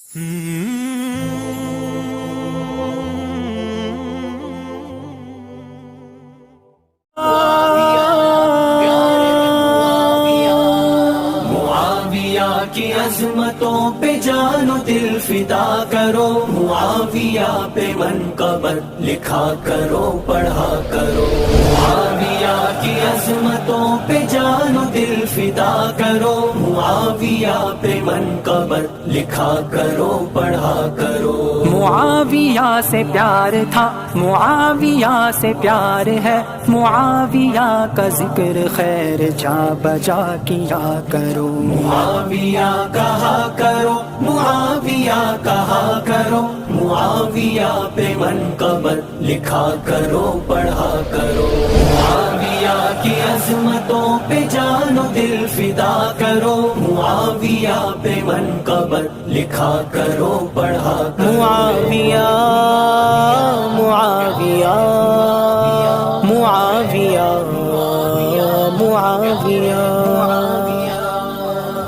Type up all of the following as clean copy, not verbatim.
معاویہ کی عظمتوں پہ جان و دل فدا کرو، معاویہ پہ منقبت لکھا کرو، پڑھا کرو۔ معاویہ کی عظمتوں پہ جان و دل فدا کرو، معاویہ پہ منقبت لکھا کرو، پڑھا کرو۔ معاویہ سے پیار تھا، معاویہ سے پیار ہے، معاویہ کا ذکر خیر جا بجا کیا کرو۔ معاویہ کہا کرو، معاویہ کہا کرو، معاویہ پہ منقبت لکھا کرو، پڑھا کرو۔ معاویہ کی عظمتوں پہ جان و دل فدا کرو، معاویہ پہ منقبت لکھا کرو، پڑھا کرو۔ معاویہ معاویہ معاویہ معاویہ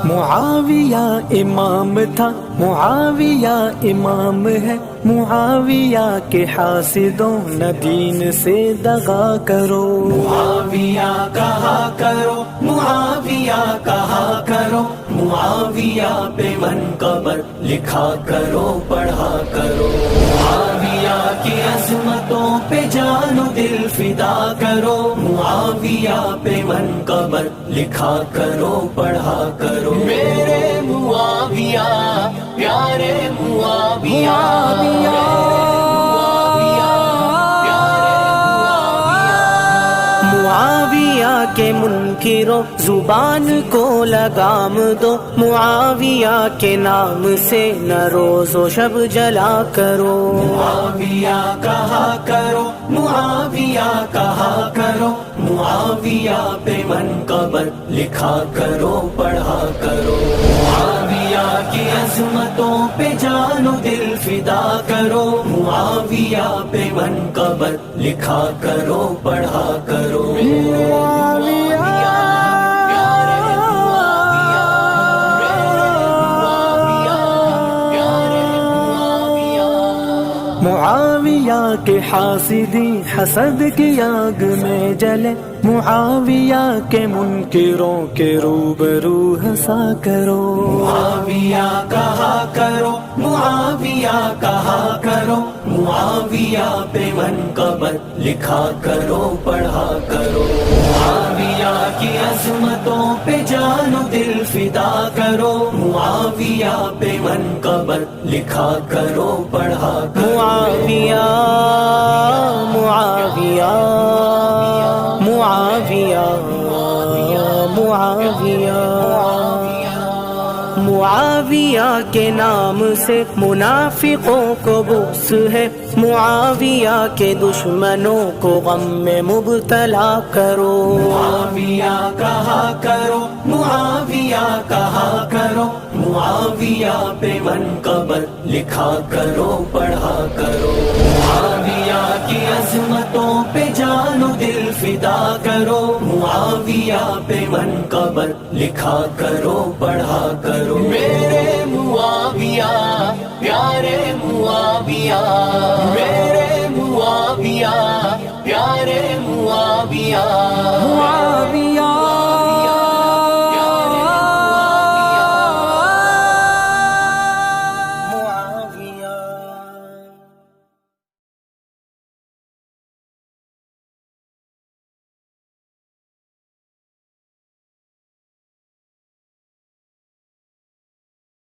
معاویہ امام تھا، معاویہ امام ہے، معاویہ کے حاسدوں نہ دین سے دغا کرو۔ معاویہ کہا کرو، معاویہ کہا کرو، معاویہ پہ منقبت لکھا کرو، پڑھا کرو۔ معاویہ کی عظمتوں پہ جان و دل فدا کرو، معاویہ پہ منقبت لکھا کرو، پڑھا کرو۔ میرے معاویہ پیارے معاویہ، معاویہ کے منکروں زبان کو لگام دو، معاویہ کے نام سے نہ روز و شب جلا کرو۔ معاویہ کہا کرو، معاویہ کہا کرو، معاویہ پہ منقبت لکھا کرو، پڑھا کرو۔ معاویہ کی عظمتوں پہ جان و دل فدا کرو، معاویہ پہ منقبت لکھا کرو، پڑھا کرو۔ معاویہ کے حاسدی حسد کی آگ میں جلے، معاویہ کے منکروں کے روبرو ہنسا کرو۔ معاویہ کہا کرو، معاویہ کہا کرو، معاویہ پہ منقبت لکھا کرو، پڑھا کرو۔ معاویہ کی عظمتوں پہ جان و دل فدا کرو، معاویہ پہ منقبت لکھا کرو، پڑھا کرو۔ معاویہ معاویہ معاویہ معاویہ معاویہ کے نام سے منافقوں کو بغض ہے، معاویہ کے دشمنوں کو غم میں مبتلا کرو۔ معاویہ کہا کرو، معاویہ کہا کرو، معاویہ پہ منقبت لکھا کرو، پڑھا کرو۔ معاویہ کی عظمتوں پہ جان و دل فدا کرو، معاویہ پہ منقبت لکھا کرو، پڑھا کرو۔ میرے معاویہ پیارے معاویہ، میرے معاویہ پیارے معاویہ، معاویہ